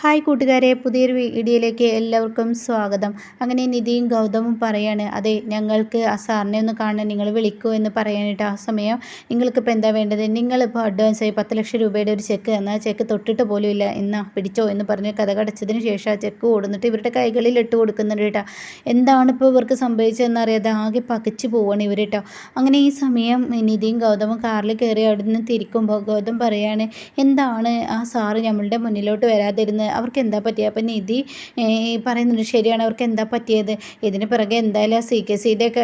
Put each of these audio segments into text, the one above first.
Hi കൂട്ടുകാരെ, പുതിയൊരു വീഡിയോയിലേക്ക് എല്ലാവർക്കും സ്വാഗതം. അങ്ങനെ നിധിയും ഗൗതമും പറയാണ്, അതെ ഞങ്ങൾക്ക് ആ സാറിനെ ഒന്ന് കാണാൻ നിങ്ങൾ വിളിക്കൂ എന്ന് പറയാനായിട്ട്. ആ സമയം നിങ്ങൾക്കിപ്പോൾ എന്താ വേണ്ടത്, നിങ്ങളിപ്പോൾ അഡ്വാൻസായി 10 ലക്ഷം രൂപയുടെ ഒരു ചെക്ക് എന്നാൽ ചെക്ക് തൊട്ടിട്ട് പോലും ഇല്ല, എന്നാ പിടിച്ചോ എന്ന് പറഞ്ഞ് കഥ കടച്ചതിന് ശേഷം ആ ചെക്ക് കൊടുത്തിട്ട് ഇവരുടെ കൈകളിൽ ഇട്ട് കൊടുക്കുന്നുണ്ട് കേട്ടോ. എന്താണ് ഇപ്പോൾ ഇവർക്ക് സംഭവിച്ചതെന്നറിയാതെ ആകെ പകച്ചു പോവുകയാണ് ഇവർ കേട്ടോ. അങ്ങനെ ഈ സമയം നിധിയും ഗൗതമും കാറിൽ കയറി അവിടെ നിന്ന് തിരിക്കുമ്പോൾ ഗൗതം പറയാണ്, എന്താണ് ആ സാറ് നമ്മളുടെ മുന്നിലോട്ട് വരാതിരുന്നത്, അവർക്ക് എന്താ പറ്റിയത്? അപ്പം നിധി പറയുന്നുണ്ട്, ശരിയാണ്, അവർക്ക് എന്താ പറ്റിയത്, ഇതിന് പിറകെ എന്തായാലും ആ CKCയുടെ ഒക്കെ.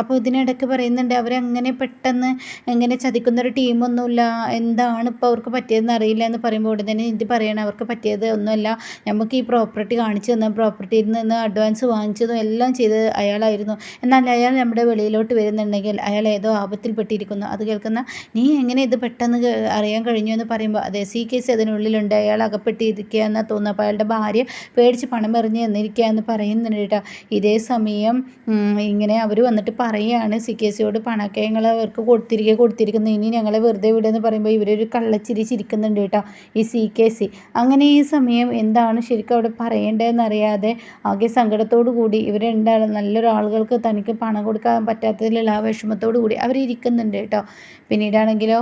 അപ്പോൾ ഇതിനിടയ്ക്ക് പറയുന്നുണ്ട്, അവരങ്ങനെ പെട്ടെന്ന് എങ്ങനെ ചതിക്കുന്നൊരു ടീമൊന്നുമില്ല, എന്താണ് ഇപ്പോൾ അവർക്ക് പറ്റിയതെന്ന് അറിയില്ല എന്ന് പറയുമ്പോൾ ഉടനെ തന്നെ നിധി പറയണം, അവർക്ക് പറ്റിയത് ഒന്നുമല്ല, നമുക്ക് ഈ പ്രോപ്പർട്ടി കാണിച്ചു തന്ന പ്രോപ്പർട്ടിയിൽ നിന്ന് അഡ്വാൻസ് വാങ്ങിച്ചതും എല്ലാം ചെയ്തത് അയാളായിരുന്നു. എന്നാൽ അയാൾ നമ്മുടെ വെളിയിലോട്ട് വരുന്നുണ്ടെങ്കിൽ അയാൾ ഏതോ ആപത്തിൽപ്പെട്ടിരിക്കുന്നു. അത് കേൾക്കുന്ന നീ എങ്ങനെ ഇത് പെട്ടെന്ന് അറിയാൻ കഴിഞ്ഞു എന്ന് പറയുമ്പോൾ, അതെ CKC അതിനുള്ളിലുണ്ട്, അയാൾ അകപ്പെട്ടിരിക്കുക എന്നാ തോന്നുന്നു. അപ്പോൾ അയാളുടെ ഭാര്യ പേടിച്ച് പണം എറിഞ്ഞ് എന്നിരിക്കുക എന്ന് പറയുന്നുണ്ട് കേട്ടോ. ഇതേ സമയം ഇങ്ങനെ അവർ വന്നിട്ട് പറയുകയാണ് CKCയോട്, പണമൊക്കെ ഞങ്ങൾ അവർക്ക് കൊടുത്തിരിക്കുന്നു, ഇനി ഞങ്ങളെ വെറുതെ വിടുമെന്ന് പറയുമ്പോൾ ഇവരൊരു കള്ളച്ചിരി ചിരിക്കുന്നുണ്ട് കേട്ടോ ഈ CKC. അങ്ങനെ ഈ സമയം എന്താണ് ശരിക്കും അവിടെ പറയേണ്ടതെന്നറിയാതെ ആകെ സങ്കടത്തോടു കൂടി ഇവർ രണ്ടാളും നല്ലൊരു ആളുകൾക്ക് തനിക്ക് പണം കൊടുക്കാൻ പറ്റാത്തതിലുള്ള ആ വിഷമത്തോടു കൂടി അവരിയ്ക്കുന്നുണ്ട് കേട്ടോ. പിന്നീടാണെങ്കിലോ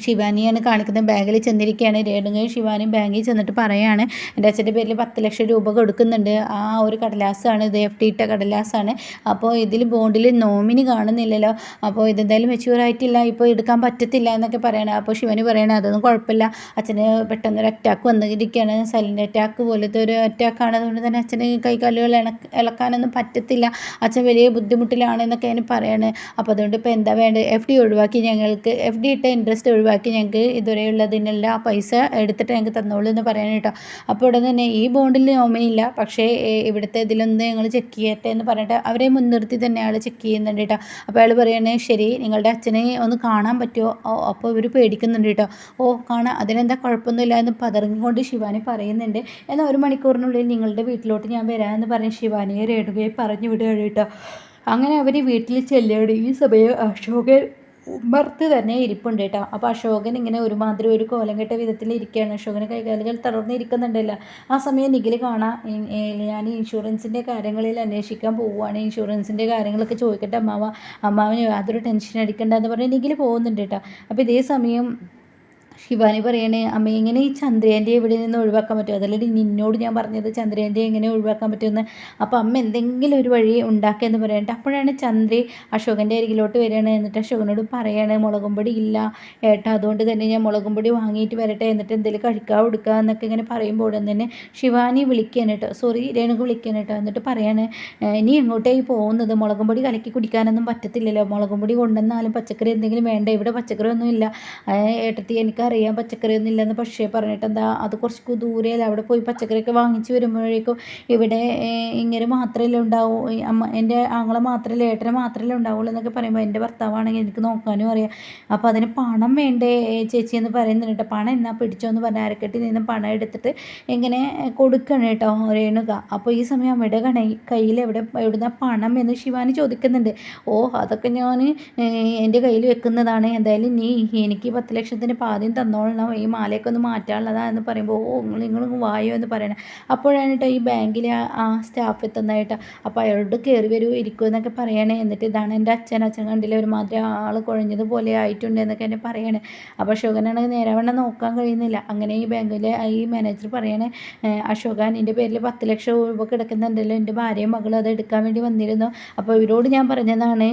ശിവാനിയാണ് കാണിക്കുന്നത്, ബാങ്കിൽ ചെന്നിരിക്കുകയാണ്. രേണുകയും ശിവാനിയും ബാങ്കിൽ ചെന്നിട്ട് പറയുകയാണ്, എൻ്റെ അച്ഛൻ്റെ പേരിൽ 10 ലക്ഷം രൂപ കൊടുക്കുന്നുണ്ട്, ആ ഒരു കടലാസാണ് ഇത്, FD ഇട്ട കടലാസാണ്, അപ്പോൾ ഇതിൽ ബോണ്ടിൽ നോമിനി കാണുന്നില്ലല്ലോ, അപ്പോൾ ഇതെന്തായാലും മെച്യൂർ ആയിട്ടില്ല, ഇപ്പോൾ എടുക്കാൻ പറ്റത്തില്ല എന്നൊക്കെ പറയണം. അപ്പോൾ ശിവാനി പറയണത് അതൊന്നും കുഴപ്പമില്ല, അച്ഛന് പെട്ടെന്നൊരു അറ്റാക്ക് വന്നിരിക്കുകയാണ്, സൈലൻ്റ് അറ്റാക്ക് പോലത്തെ ഒരു അറ്റാക്കാണ്, അതുകൊണ്ട് തന്നെ അച്ഛന് കൈകാലുകൾ ഇളക്കാനൊന്നും പറ്റത്തില്ല, അച്ഛൻ വലിയ ബുദ്ധിമുട്ടിലാണ് എന്നൊക്കെ അതിന് പറയാണ്. അപ്പോൾ അതുകൊണ്ട് ഇപ്പോൾ എന്താ വേണ്ടത്, FD ഒഴിവാക്കി, ഞങ്ങൾക്ക് FD ഇട്ട ഇൻട്രസ്റ്റ് ഒഴിവാക്കി ഞങ്ങൾക്ക് ഇതുവരെയുള്ളതിനെല്ലാം ആ പൈസ എടുത്തിട്ട് ഞങ്ങൾക്ക് തന്നോളൂ എന്ന് പറയാൻ കേട്ടോ. അപ്പോൾ ഉടൻ തന്നെ ഈ ബോണ്ടിൽ നോമിനിയില്ല, പക്ഷേ ഇവിടുത്തെ ഇതിലൊന്ന് ഞങ്ങൾ ചെക്ക് ചെയ്യട്ടെ എന്ന് പറഞ്ഞിട്ട് അവരെ മുൻനിർത്തി തന്നെ അയാൾ ചെക്ക് ചെയ്യുന്നുണ്ട് കേട്ടോ. അപ്പോൾ അയാൾ പറയുകയാണ്, ശരി നിങ്ങളുടെ അച്ഛനെ ഒന്ന് കാണാൻ പറ്റുമോ? അപ്പോൾ ഇവർ പേടിക്കുന്നുണ്ട് കേട്ടോ. കാണാം, അതിനെന്താ കുഴപ്പമൊന്നുമില്ല എന്ന് പതറിക്കൊണ്ട് ശിവാനി പറയുന്നുണ്ട്. എന്നാൽ 1 മണിക്കൂറിനുള്ളിൽ നിങ്ങളുടെ വീട്ടിലോട്ട് ഞാൻ വരാമെന്ന് പറഞ്ഞ് ശിവാനിയെ രേണുകയെ പറഞ്ഞു വിടുകയാണ് കേട്ടോ. അങ്ങനെ അവർ വീട്ടിൽ ചെല്ലുകയാണ്. ഈ സമയം അശോകൻ ഉമ്മർത്ത് തന്നെ ഇരിപ്പുണ്ട് കേട്ടോ. അപ്പോൾ അശോകൻ ഇങ്ങനെ ഒരുമാതിരി ഒരു കോലം കെട്ട വിധത്തിൽ ഇരിക്കുകയാണ്. അശോകന് കൈകാലുകൾ തളർന്നിരിക്കുന്നുണ്ടല്ലോ. ആ സമയം നിഖിൽ കാണാം, ഞാൻ ഇൻഷുറൻസിൻ്റെ കാര്യങ്ങളിൽ അന്വേഷിക്കാൻ പോവുകയാണ്, ഇൻഷുറൻസിൻ്റെ കാര്യങ്ങളൊക്കെ ചോദിക്കട്ടെ അമ്മാവന് യാതൊരു ടെൻഷൻ അടിക്കണ്ട എന്ന് പറഞ്ഞ് നിഖിൽ പോകുന്നുണ്ട് കേട്ടോ. അപ്പോൾ ഇതേ സമയം ശിവാനി പറയണേ, അമ്മ എങ്ങനെ ഈ ചന്ദ്രേൻ്റെ ഇവിടെ നിന്ന് ഒഴിവാക്കാൻ പറ്റുമോ, അതല്ലെങ്കിൽ നിന്നോട് ഞാൻ പറഞ്ഞത് ചന്ദ്രേൻ്റെ എങ്ങനെ ഒഴിവാക്കാൻ പറ്റുമെന്ന്. അപ്പോൾ അമ്മ എന്തെങ്കിലും ഒരു വഴി ഉണ്ടാക്കിയെന്ന് പറയട്ടെ. അപ്പോഴാണ് ചന്ദ്രി അശോകൻ്റെ അരികിലോട്ട് വരികയാണ്. എന്നിട്ട് അശോകനോട് പറയാണ്, മുളകും പൊടി ഇല്ല ഏട്ടാ, അതുകൊണ്ട് തന്നെ ഞാൻ മുളകും പൊടി വാങ്ങിയിട്ട് വരട്ടെ, എന്നിട്ട് എന്തെങ്കിലും കഴിക്കാൻ കൊടുക്കുക എന്നൊക്കെ ഇങ്ങനെ പറയുമ്പോൾ തന്നെ ശിവാനി വിളിക്കുകയാണ് കേട്ടോ, സോറി രേണുക വിളിക്കുകയാണ് കേട്ടോ. എന്നിട്ട് പറയാണ്, ഇനി എങ്ങോട്ടേക്ക് പോകുന്നത്, മുളകും പൊടി കലക്കി കുടിക്കാനൊന്നും പറ്റത്തില്ലല്ലോ, മുളകും പൊടി കൊണ്ടുവന്നാലും പച്ചക്കറി എന്തെങ്കിലും വേണ്ട, ഇവിടെ പച്ചക്കറി ഒന്നും ഇല്ല ഏട്ടത്തി, എനിക്കറിയാം പച്ചക്കറിയൊന്നും ഇല്ലെന്ന്, പക്ഷേ പറഞ്ഞിട്ട് എന്താ, അത് കുറച്ച് ദൂരെയല്ല, അവിടെ പോയി പച്ചക്കറിയൊക്കെ വാങ്ങിച്ച് വരുമ്പോഴേക്കും ഇവിടെ ഇങ്ങനെ മാത്രമല്ലേ ഉണ്ടാവൂ, എൻ്റെ ആങ്ങളെ മാത്രമല്ലേ, ഏട്ടനെ മാത്രമല്ലേ ഉണ്ടാവുള്ളൂ എന്നൊക്കെ പറയുമ്പോൾ, എൻ്റെ ഭർത്താവാണെങ്കിൽ എനിക്ക് നോക്കാനും അറിയാം, അപ്പോൾ അതിന് പണം വേണ്ടേ ചേച്ചി എന്ന് പറയുന്നുണ്ട് കേട്ടോ. പണം എന്നാ പിടിച്ചോ എന്ന് പറഞ്ഞാൽ അരക്കെട്ടിൽ നിന്ന് പണം എടുത്തിട്ട് ഇങ്ങനെ കൊടുക്കണം കേട്ടോ രേണുക. അപ്പോൾ ഈ സമയം അമ്മയുടെ കയ്യിൽ എവിടുന്ന പണം എന്ന് ശിവാനി ചോദിക്കുന്നുണ്ട്. അതൊക്കെ ഞാൻ എൻ്റെ കയ്യിൽ വെക്കുന്നതാണ്, എന്തായാലും നീ എനിക്ക് 10 ലക്ഷത്തിന് പാദ്യം തന്നോളണം, ഈ മാലയൊക്കെ ഒന്ന് മാറ്റാനുള്ളതാണെന്ന് പറയുമ്പോൾ, നിങ്ങൾ വായോ എന്ന് പറയണം. അപ്പോഴാണ് കേട്ടോ ഈ ബാങ്കിലെ ആ സ്റ്റാഫ് എത്തുന്നതായിട്ടോ. അപ്പോൾ അയാളോട് കയറി വരൂ ഇരിക്കൂ എന്നൊക്കെ പറയണേ. എന്നിട്ട് ഇതാണ് എൻ്റെ അച്ഛൻ കണ്ടില്ല, ഒരുമാതിരി ആൾ കുഴഞ്ഞതുപോലെ ആയിട്ടുണ്ട് എന്നൊക്കെ എന്നെ പറയണേ. അപ്പോൾ അശോകനാണെങ്കിൽ നേരവണ്ണം നോക്കാൻ കഴിയുന്നില്ല. അങ്ങനെ ഈ ബാങ്കിലെ ഈ മാനേജർ പറയണേ, അശോകൻ എൻ്റെ പേരിൽ 10 ലക്ഷം രൂപ കിടക്കുന്നുണ്ടല്ലോ, എൻ്റെ ഭാര്യയും മകളും അത് എടുക്കാൻ വേണ്ടി വന്നിരുന്നു, അപ്പോൾ ഇവരോട് ഞാൻ പറഞ്ഞതാണ്,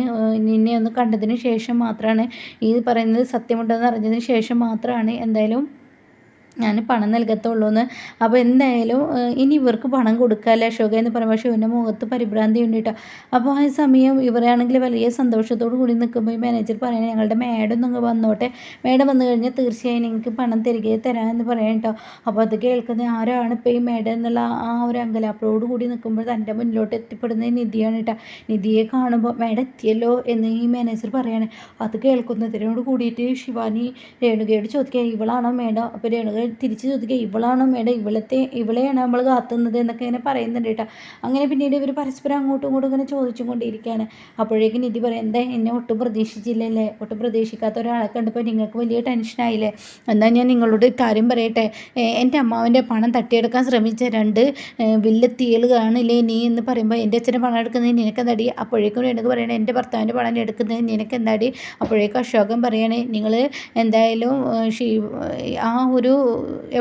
നിന്നെ ഒന്ന് കണ്ടതിന് ശേഷം മാത്രമാണ് ഈ പറയുന്നത് സത്യമുണ്ടെന്ന് അറിഞ്ഞതിന് ശേഷം മാത്രമാണ് എന്തായാലും ഞാൻ പണം നൽകത്തുള്ളൂ എന്ന്. അപ്പോൾ എന്തായാലും ഇനി ഇവർക്ക് പണം കൊടുക്കാമല്ലേ അശോക എന്ന് പറയുമ്പോൾ അശോകൻ്റെ മുഖത്ത് പരിഭ്രാന്തി ഉണ്ട് കേട്ടോ. അപ്പോൾ ആ സമയം ഇവരാണെങ്കിൽ വലിയ സന്തോഷത്തോടു കൂടി നിൽക്കുമ്പോൾ ഈ മാനേജർ പറയുന്നത്, ഞങ്ങളുടെ മാഡം ഒന്ന് വന്നോട്ടെ, മാഡം വന്നു കഴിഞ്ഞാൽ തീർച്ചയായും നിങ്ങൾക്ക് പണം തിരികെ തരാമെന്ന് പറയാം കേട്ടോ. അപ്പോൾ അത് കേൾക്കുന്ന ആരാണ് ഇപ്പോൾ ഈ മാഡം എന്നുള്ള ആ ഒരു അങ്കലാപ്പോടു കൂടി നിൽക്കുമ്പോൾ തൻ്റെ മുന്നിലോട്ട് എത്തിപ്പെടുന്നത് നിധിയാണ് കേട്ടോ. നിധിയെ കാണുമ്പോൾ മാഡം എത്തിയല്ലോ എന്ന് ഈ മാനേജർ പറയാണ്. അത് കേൾക്കുന്നതിനോട് കൂടിയിട്ട് ശിവാനി രേണുകയോട് ചോദിക്കുക, ഇവളാണോ മാഡം? അപ്പോൾ രേണുക തിരിച്ച് ചോദിക്കുക, ഇവളാണോ മേഡം, ഇവളെയാണ് നമ്മൾ കാത്തുന്നത് എന്നൊക്കെ ഇങ്ങനെ പറയുന്നുണ്ട് കേട്ടോ. അങ്ങനെ പിന്നീട് ഇവർ പരസ്പരം അങ്ങോട്ടും ഇങ്ങോട്ടും ഇങ്ങനെ ചോദിച്ചും കൊണ്ടിരിക്കുകയാണ്. അപ്പോഴേക്കും നിധി പറയും, എന്താ എന്നെ ഒട്ടും പ്രതീക്ഷിച്ചില്ലല്ലേ, ഒട്ടും പ്രതീക്ഷിക്കാത്ത ഒരാളെ കണ്ടപ്പോൾ നിങ്ങൾക്ക് വലിയ ടെൻഷനായില്ലേ, എന്നാൽ ഞാൻ നിങ്ങളോട് കാര്യം പറയട്ടെ, എൻ്റെ അമ്മാവൻ്റെ പണം തട്ടിയെടുക്കാൻ ശ്രമിച്ച 2 വില്ലത്തികൾ കാണില്ലേ നീ എന്ന് പറയുമ്പോൾ, എൻ്റെ അച്ഛൻ്റെ പണം എടുക്കുന്നത് നിനക്കെന്താടി? അപ്പോഴേക്കും രേണുക പറയണേ, എൻ്റെ ഭർത്താവിൻ്റെ പണം എടുക്കുന്നത് നിനക്കെന്താടി? അപ്പോഴേക്കും അശോകൻ പറയണേ, നിങ്ങൾ എന്തായാലും ആ ഒരു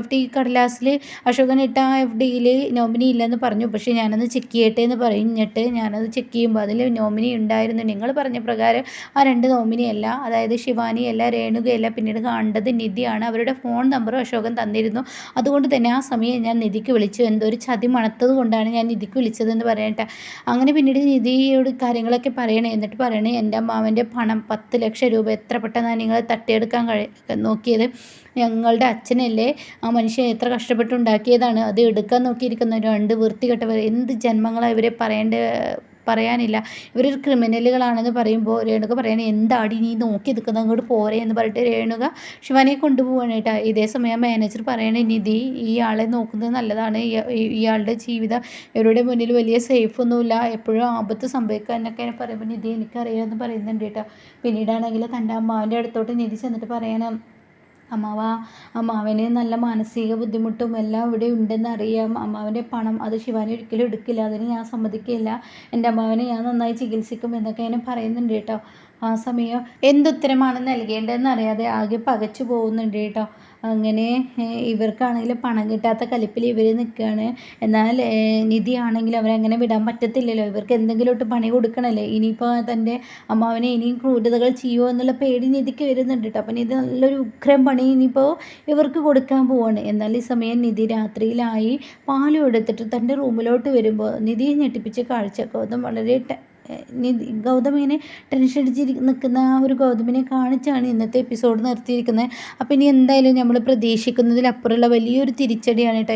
FD കടലാസിൽ അശോകൻ ഇട്ട ആ FDയിൽ നോമിനി ഇല്ലെന്ന് പറഞ്ഞു, പക്ഷേ ഞാനത് ചെക്ക് ചെയ്യട്ടെ എന്ന് പറഞ്ഞിട്ട് ഞാനത് ചെക്ക് ചെയ്യുമ്പോൾ അതിൽ നോമിനി ഉണ്ടായിരുന്നു. നിങ്ങൾ പറഞ്ഞ പ്രകാരം ആ 2 നോമിനിയല്ല, അതായത് ശിവാനിയല്ല, രേണുകയല്ല, പിന്നീട് കണ്ടത് നിധിയാണ്. അവരുടെ ഫോൺ നമ്പറും അശോകൻ തന്നിരുന്നു. അതുകൊണ്ട് തന്നെ ആ സമയം ഞാൻ നിധിക്ക് വിളിച്ചു, എന്തോ ഒരു ചതി മണത്തത് കൊണ്ടാണ് ഞാൻ നിധിക്ക് വിളിച്ചതെന്ന് പറയട്ടെ. അങ്ങനെ പിന്നീട് നിധിയോട് കാര്യങ്ങളൊക്കെ പറയണേ. എന്നിട്ട് പറയണേ, എൻ്റെ അമ്മാവൻ്റെ പണം 10 ലക്ഷം രൂപ എത്ര പെട്ടെന്നാണ് നിങ്ങൾ തട്ടിയെടുക്കാൻ നോക്കിയത്. ഞങ്ങളുടെ അച്ഛനല്ലേ ആ മനുഷ്യൻ എത്ര കഷ്ടപ്പെട്ടുണ്ടാക്കിയതാണ്, അത് എടുക്കാൻ നോക്കിയിരിക്കുന്ന 2 വൃത്തികെട്ടവർ. എന്ത് ജന്മങ്ങളാണ് ഇവരെ പറയാനില്ല, ഇവരൊരു ക്രിമിനലുകളാണെന്ന് പറയുമ്പോൾ രേണുക പറയണേ, എന്താടി നീ നോക്കി നിൽക്കുന്നത്, അങ്ങോട്ട് പോരെ എന്ന് പറഞ്ഞിട്ട് രേണുക ശിവാനിയെ കൊണ്ടുപോവാണ് കേട്ടോ. ഇതേ സമയം മാനേജർ പറയണേ, നിധി ഈ ആളെ നോക്കുന്നത് നല്ലതാണ്, ഇയാളുടെ ജീവിതം ഇവരുടെ മുന്നിൽ വലിയ സേഫ് ഒന്നുമില്ല, എപ്പോഴും ആപത്ത് സംഭവിക്കുക എന്നൊക്കെ പറയുമ്പോൾ നിധി എനിക്കറിയാമെന്ന് പറയുന്നുണ്ട് കേട്ടോ. പിന്നീടാണെങ്കിൽ തൻ്റെ അമ്മാവൻ്റെ അടുത്തോട്ട് നിധി ചെന്നിട്ട് പറയണം, അമ്മാവന് നല്ല മാനസിക ബുദ്ധിമുട്ടും എല്ലാം ഇവിടെ ഉണ്ടെന്ന് അറിയാം, അമ്മാവൻ്റെ പണം അത് ശിവാനി ഒരിക്കലും എടുക്കില്ല, അതിന് ഞാൻ സമ്മതിക്കില്ല, എൻ്റെ അമ്മാവനെ ഞാൻ നന്നായി ചികിത്സിക്കും എന്നൊക്കെ ഞാൻ പറയുന്നുണ്ട് കേട്ടോ. ആ സമയം എന്തുത്തരമാണ് നൽകേണ്ടതെന്ന് അറിയാതെ ആകെ പകച്ചു പോകുന്നുണ്ട് കേട്ടോ. അങ്ങനെ ഇവർക്കാണെങ്കിൽ പണം കിട്ടാത്ത കലിപ്പിൽ ഇവർ നിൽക്കുകയാണ്. എന്നാൽ നിധിയാണെങ്കിൽ അവരങ്ങനെ വിടാൻ പറ്റത്തില്ലല്ലോ, ഇവർക്ക് എന്തെങ്കിലും പണി കൊടുക്കണമല്ലേ. ഇനിയിപ്പോൾ തൻ്റെ അമ്മാവനെ ഇനിയും ക്രൂരതകൾ ചെയ്യുമോ എന്നുള്ള പേടി നിധിക്ക് വരുന്നുണ്ട് കേട്ടോ. അപ്പം നിധി നല്ലൊരു ഉഗ്രം പണി ഇനിയിപ്പോൾ ഇവർക്ക് കൊടുക്കാൻ പോവാണ്. എന്നാൽ ഈ സമയം നിധി രാത്രിയിലായി പാലും എടുത്തിട്ട് തൻ്റെ റൂമിലോട്ട് വരുമ്പോൾ നിധിയെ ഞെട്ടിപ്പിച്ച കാഴ്ച ഗൗതം വളരെ ഗൗതമിനെ ടെൻഷൻ അടിച്ച് നിൽക്കുന്ന ആ ഒരു ഗൗതമിനെ കാണിച്ചാണ് ഇന്നത്തെ എപ്പിസോഡ് നിർത്തിയിരിക്കുന്നത്. അപ്പോൾ ഇനി എന്തായാലും നമ്മൾ പ്രതീക്ഷിക്കുന്നതിലപ്പുറമുള്ള വലിയൊരു തിരിച്ചടിയാണ് കേട്ടോ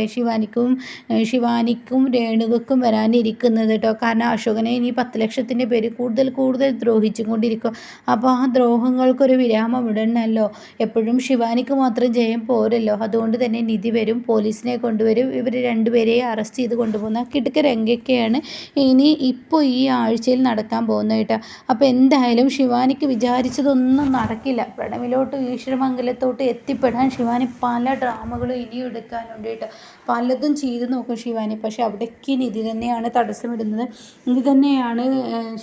ശിവാനിക്കും രേണുകക്കും വരാനിരിക്കുന്നത് കേട്ടോ. കാരണം അശോകനെ ഇനി 10 ലക്ഷത്തിൻ്റെ പേര് കൂടുതൽ ദ്രോഹിച്ചും കൊണ്ടിരിക്കും. അപ്പോൾ ആ ദ്രോഹങ്ങൾക്കൊരു വിരാമം ഇടണമല്ലോ, എപ്പോഴും ശിവാനിക്ക് മാത്രം ജയം പോരല്ലോ. അതുകൊണ്ട് തന്നെ നിധി വരും, പോലീസിനെ കൊണ്ടുവരും, ഇവർ 2 പേരെയും അറസ്റ്റ് ചെയ്ത് കൊണ്ടുപോകുന്ന കിടുക്ക രംഗൊക്കെയാണ് ഇനി ഇപ്പോൾ ഈ ആഴ്ചയിൽ നടക്കാൻ പോകുന്നത് കേട്ടോ. അപ്പോൾ എന്തായാലും ശിവാനിക്ക് വിചാരിച്ചതൊന്നും നടക്കില്ല. പ്രണവിലോട്ട് ഈശ്വരമംഗലത്തോട്ട് എത്തിപ്പെടാൻ ശിവാനി പല ഡ്രാമകളും ഇനിയും എടുക്കാനുണ്ട് കേട്ടോ. പലതും ചെയ്ത് നോക്കും ശിവാനി, പക്ഷെ അവിടേക്ക് നിധി തന്നെയാണ് തടസ്സമിടുന്നത്. നിധി തന്നെയാണ്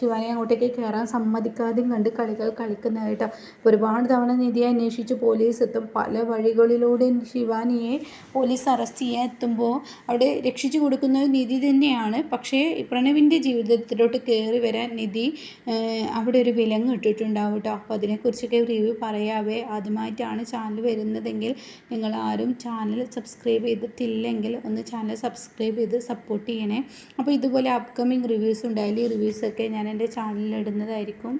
ശിവാനി അങ്ങോട്ടേക്ക് കയറാൻ സമ്മതിക്കാതെയും കണ്ട് കളികൾ കളിക്കുന്നത് കേട്ടോ. ഒരുപാട് തവണ നിധിയെ അന്വേഷിച്ച് പോലീസ് എത്തും, പല വഴികളിലൂടെ ശിവാനിയെ പോലീസ് അറസ്റ്റ് ചെയ്യാൻ എത്തുമ്പോൾ അവിടെ രക്ഷിച്ചു കൊടുക്കുന്നത് നിധി തന്നെയാണ്. പക്ഷേ പ്രണവിൻ്റെ ജീവിതത്തിലോട്ട് കയറി വരാൻ നിധി അവിടെ ഒരു വിലങ്ങ് ഇട്ടിട്ടുണ്ടാവും കേട്ടോ. അപ്പോൾ അതിനെക്കുറിച്ചൊക്കെ റിവ്യൂ പറയാവേ. ആദ്യമായിട്ടാണ് ചാനൽ വരുന്നതെങ്കിൽ നിങ്ങൾ ആരും ചാനൽ സബ്സ്ക്രൈബ് ചെയ്തിട്ടില്ലെങ്കിൽ ഒന്ന് ചാനൽ സബ്സ്ക്രൈബ് ചെയ്ത് സപ്പോർട്ട് ചെയ്യണേ. അപ്പോൾ ഇതുപോലെ അപ്കമിങ് റിവ്യൂസും ഡെയിലി റിവ്യൂസൊക്കെ ഞാൻ എൻ്റെ ചാനലിൽ ഇടുന്നതായിരിക്കും.